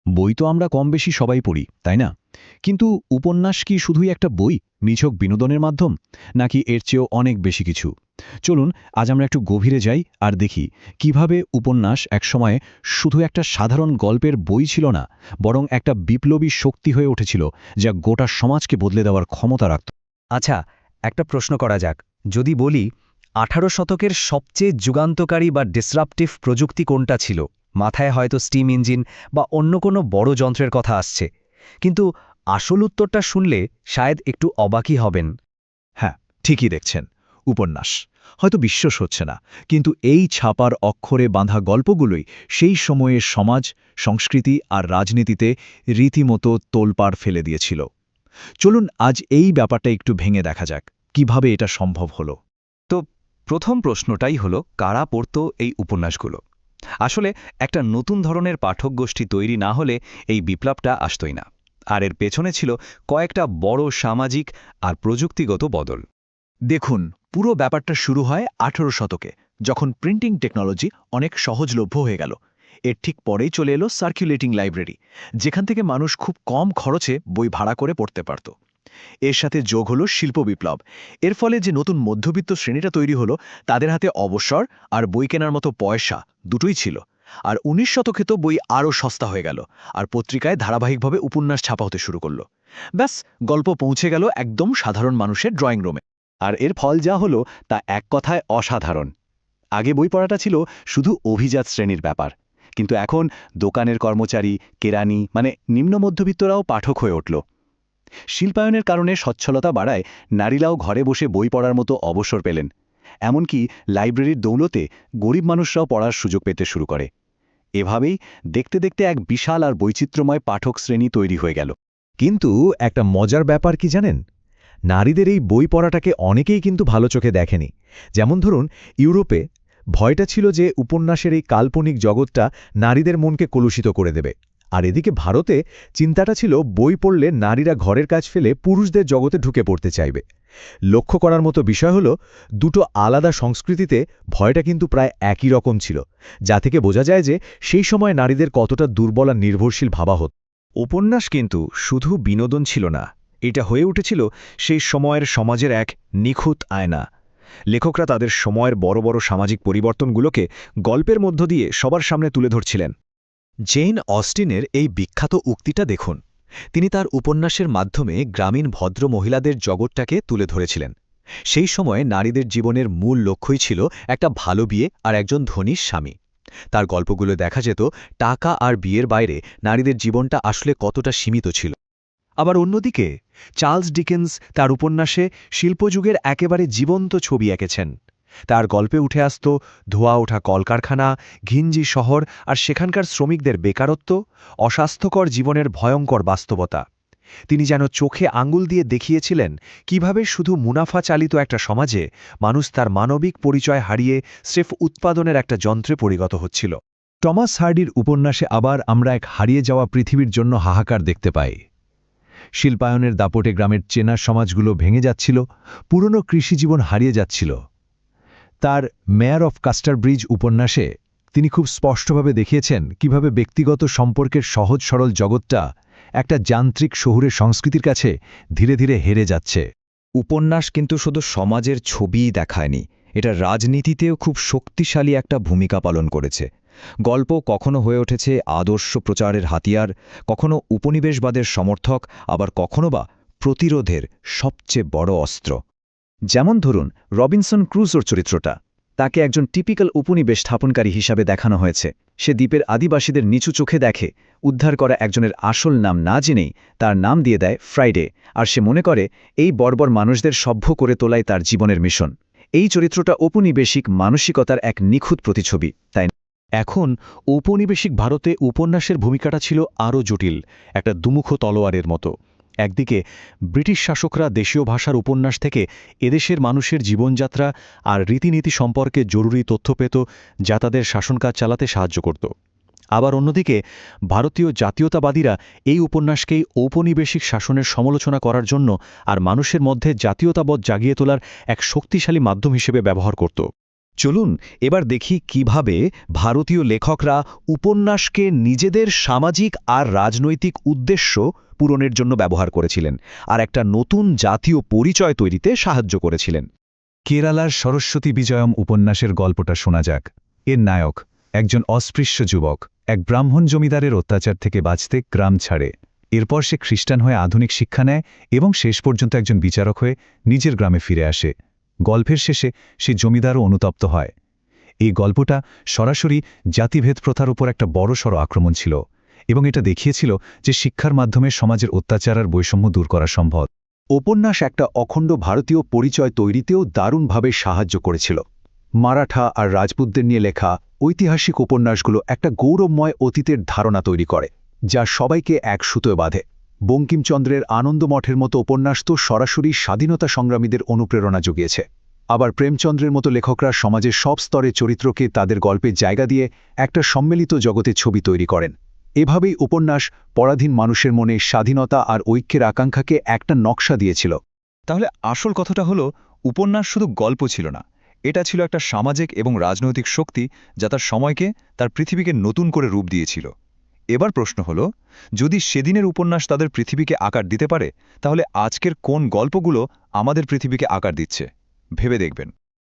বই তো আমরা কম বেশি সবাই পড়ি, তাই না? কিন্তু উপন্যাস কি শুধুই একটা বই, নিছক বিনোদনের মাধ্যম, নাকি এর চেয়েও অনেক বেশি কিছু? চলুন আজ আমরা একটু গভীরে যাই আর দেখি কিভাবে উপন্যাস একসময় শুধু একটা সাধারণ গল্পের বই ছিল না, বরং একটা বিপ্লবী শক্তি হয়ে উঠেছিল, যা গোটা সমাজকে বদলে দেওয়ার ক্ষমতা রাখত। আচ্ছা, একটা প্রশ্ন করা যাক। যদি বলি ১৮ শতকের সবচেয়ে যুগান্তকারী বা ডিসরাপটিভ প্রযুক্তি কোনটা ছিল? মাথায় হয়তো স্টিম ইঞ্জিন বা অন্য কোনো বড় যন্ত্রের কথা আসছে। কিন্তু আসল উত্তরটা শুনলে শায়দ একটু অবাকই হবেন। হ্যাঁ, ঠিকই দেখছেন, উপন্যাস। হয়তো বিশ্বাস হচ্ছে না, কিন্তু এই ছাপার অক্ষরে বাঁধা গল্পগুলোই সেই সময়ের সমাজ, সংস্কৃতি আর রাজনীতিতে রীতিমতো তোলপাড় ফেলে দিয়েছিল। চলুন আজ এই ব্যাপারটা একটু ভেঙে দেখা যাক, কিভাবে এটা সম্ভব হলো। তো প্রথম প্রশ্নটাই হলো, কারা পড়ত এই উপন্যাসগুলো? আসলে একটা নতুন ধরনের পাঠক গোষ্ঠী তৈরি না হলে এই বিপ্লবটা আসতই না। আর এর পেছনে ছিল কয়েকটা বড় সামাজিক আর প্রযুক্তিগত বদল। দেখুন, পুরো ব্যাপারটা শুরু হয় ১৮ শতকে, যখন প্রিন্টিং টেকনোলজি অনেক সহজলভ্য হয়ে গেল। এর ঠিক পরেই চলে এলো সার্কুলেটিং লাইব্রেরি, যেখান থেকে মানুষ খুব কম খরচে বই ভাড়া করে পড়তে পারত। এর সাথে যোগ হলো শিল্প বিপ্লব। এর ফলে যে নতুন মধ্যবিত্ত শ্রেণীটা তৈরি হলো, তাদের হাতে অবসর আর বই কেনার মতো পয়সা দুটোই ছিল। আর ১৯ শতকে তো বই আরও সস্তা হয়ে গেল, আর পত্রিকায় ধারাবাহিকভাবে উপন্যাস ছাপা হতে শুরু করলো। ব্যাস, গল্প পৌঁছে গেল একদম সাধারণ মানুষের ড্রয়িং রুমে। আর এর ফল যা হলো তা এক কথায় অসাধারণ। আগে বই পড়াটা ছিল শুধু অভিজাত শ্রেণীর ব্যাপার, কিন্তু এখন দোকানের কর্মচারী, কেরানি মানে নিম্ন মধ্যবিত্তরাও পাঠক হয়ে উঠল। শিল্পায়নের কারণে সচ্ছলতা বাড়ায় নারীরাও ঘরে বসে বই পড়ার মতো অবসর পেলেন। এমনকি লাইব্রেরির দৌলতে গরিব মানুষরাও পড়ার সুযোগ পেতে শুরু করে। এভাবেই দেখতে দেখতে এক বিশাল আর বৈচিত্র্যময় পাঠক শ্রেণী তৈরি হয়ে গেল। কিন্তু একটা মজার ব্যাপার কি জানেন? নারীদের এই বই পড়াটাকে অনেকেই কিন্তু ভালো চোখে দেখেনি। যেমন ধরুন, ইউরোপে ভয়টা ছিল যে উপন্যাসের এই কাল্পনিক জগৎটা নারীদের মনকে কলুষিত করে দেবে। আর এদিকে ভারতে চিন্তাটা ছিল বই পড়লে নারীরা ঘরের কাজ ফেলে পুরুষদের জগতে ঢুকে পড়তে চাইবে। লক্ষ্য করার মতো বিষয় হলো, দুটো আলাদা সংস্কৃতিতে ভয়টা কিন্তু প্রায় একই রকম ছিল, যা থেকে বোঝা যায় যে সেই সময় নারীদের কতটা দুর্বল আর নির্ভরশীল ভাবা হতো। উপন্যাস কিন্তু শুধু বিনোদন ছিল না, এটা হয়ে উঠেছিল সেই সময়ের সমাজের এক নিখুঁত আয়না। লেখকরা তাদের সময়ের বড় বড় সামাজিক পরিবর্তনগুলোকে গল্পের মধ্য দিয়ে সবার সামনে তুলে ধরছিলেন। জেন অস্টিনের এই বিখ্যাত উক্তিটা দেখুন। তিনি তার উপন্যাসের মাধ্যমে গ্রামীণ ভদ্র মহিলাদের জগৎটাকে তুলে ধরেছিলেন। সেই সময়ে নারীদের জীবনের মূল লক্ষ্যই ছিল একটা ভালো বিয়ে আর একজন ধনী স্বামী। তার গল্পগুলো দেখা যেত টাকা আর বিয়ের বাইরে নারীদের জীবনটা আসলে কতটা সীমিত ছিল। আবার অন্যদিকে চার্লস ডিকেন্স তার উপন্যাসে শিল্পযুগের একেবারে জীবন্ত ছবি এঁকেছেন। তার গল্পে উঠে আসত ধোয়া ওঠা কলকারখানা, ঘিঞ্জি শহর আর সেখানকার শ্রমিকদের বেকারত্ব, অস্বাস্থ্যকর জীবনের ভয়ঙ্কর বাস্তবতা। তিনি যেন চোখে আঙুল দিয়ে দেখিয়েছিলেন কিভাবে শুধু মুনাফা চালিত একটা সমাজে মানুষ তার মানবিক পরিচয় হারিয়ে স্রেফ উৎপাদনের একটা যন্ত্রে পরিণত হচ্ছিল। টমাস হার্ডির উপন্যাসে আবার আমরা এক হারিয়ে যাওয়া পৃথিবীর জন্য হাহাকার দেখতে পাই। শিল্পায়নের দাপটে গ্রামের চেনা সমাজগুলো ভেঙে যাচ্ছিল, পুরনো কৃষিজীবন হারিয়ে যাচ্ছিল। তার মেয়ার অফ কাস্টারব্রিজ উপন্যাসে তিনি খুব স্পষ্টভাবে দেখিয়েছেন কিভাবে ব্যক্তিগত সম্পর্কের সহজ সরল জগৎটা একটা যান্ত্রিক শহুরের সংস্কৃতির কাছে ধীরে ধীরে হেরে যাচ্ছে। উপন্যাস কিন্তু শুধু সমাজের ছবিই দেখায়নি, এটা রাজনীতিতেও খুব শক্তিশালী একটা ভূমিকা পালন করেছে। গল্প কখনো হয়ে উঠেছে আদর্শ প্রচারের হাতিয়ার, কখনো উপনিবেশবাদের সমর্থক, আবার কখনো বা প্রতিরোধের সবচেয়ে বড় অস্ত্র। যেমন ধরুন রবিনসন ক্রুজোর চরিত্রটা, তাকে একজন টিপিক্যাল উপনিবেশ স্থাপনকারী হিসাবে দেখানো হয়েছে। সে দ্বীপের আদিবাসীদের নিচু চোখে দেখে, উদ্ধার করা একজনের আসল নাম না জেনেই তার নাম দিয়ে দেয় ফ্রাইডে, আর সে মনে করে এই বর্বর মানুষদের সভ্য করে তোলাই তার জীবনের মিশন। এই চরিত্রটা ঔপনিবেশিক মানসিকতার এক নিখুঁত প্রতিছবি, তাই না? এখন ঔপনিবেশিক ভারতে উপন্যাসের ভূমিকাটা ছিল আরও জটিল, একটা দুমুখ তলোয়ারের মতো। একদিকে ব্রিটিশ শাসকরা দেশীয় ভাষার উপন্যাস থেকে এদেশের মানুষের জীবনযাত্রা আর রীতিনীতি সম্পর্কে জরুরি তথ্য পেত, যা তাদের শাসনকাজ চালাতে সাহায্য করত। আবার অন্যদিকে ভারতীয় জাতীয়তাবাদীরা এই উপন্যাসকেই ঔপনিবেশিক শাসনের সমালোচনা করার জন্য আর মানুষের মধ্যে জাতীয়তাবোধ জাগিয়ে তোলার এক শক্তিশালী মাধ্যম হিসেবে ব্যবহার করত। চলুন এবার দেখি কিভাবে ভারতীয় লেখকরা উপন্যাসকে নিজেদের সামাজিক আর রাজনৈতিক উদ্দেশ্য পূরণের জন্য ব্যবহার করেছিলেন আর একটা নতুন জাতীয় পরিচয় তৈরিতে সাহায্য করেছিলেন। কেরালার সরস্বতী বিজয়ম উপন্যাসের গল্পটা শোনা যাক। এর নায়ক একজন অস্পৃশ্য যুবক এক ব্রাহ্মণ জমিদারের অত্যাচার থেকে বাঁচতে গ্রাম ছাড়ে। এরপর সে খ্রিস্টান হয়ে আধুনিক শিক্ষা নেয় এবং শেষ পর্যন্ত একজন বিচারক হয়ে নিজের গ্রামে ফিরে আসে। গল্পের শেষে সে জমিদারও অনুতপ্ত হয়। এই গল্পটা সরাসরি জাতিভেদ প্রথার উপর একটা বড়সড় আক্রমণ ছিল এবং এটা দেখিয়েছিল যে শিক্ষার মাধ্যমে সমাজের অত্যাচার আর বৈষম্য দূর করা সম্ভব। উপন্যাস একটা অখণ্ড ভারতীয় পরিচয় তৈরিতেও দারুণভাবে সাহায্য করেছিল। মারাঠা আর রাজপুতদের নিয়ে লেখা ঐতিহাসিক উপন্যাসগুলো একটা গৌরবময় অতীতের ধারণা তৈরি করে, যা সবাইকে এক সুতোয় বাঁধে। বঙ্কিমচন্দ্রের আনন্দমঠের মতো উপন্যাস তো সরাসরি স্বাধীনতা সংগ্রামীদের অনুপ্রেরণা জুগিয়েছে। আবার প্রেমচন্দ্রের মতো লেখকরা সমাজের সব স্তরের চরিত্রকে তাদের গল্পে জায়গা দিয়ে একটা সম্মিলিত জগতে ছবি তৈরি করেন। এভাবেই উপন্যাস পরাধীন মানুষের মনে স্বাধীনতা আর ঐক্যের আকাঙ্ক্ষাকে একটা নকশা দিয়েছিল। তাহলে আসল কথাটা হলো, উপন্যাস শুধু গল্প ছিল না, এটা ছিল একটা সামাজিক এবং রাজনৈতিক শক্তি যা তার সময়কে, তার পৃথিবীকে নতুন করে রূপ দিয়েছিল। এবার প্রশ্ন হলো, যদি সেদিনের উপন্যাস তাদের পৃথিবীকে আকার দিতে পারে, তাহলে আজকের কোন গল্পগুলো আমাদের পৃথিবীকে আকার দিচ্ছে ভেবে দেখবেন।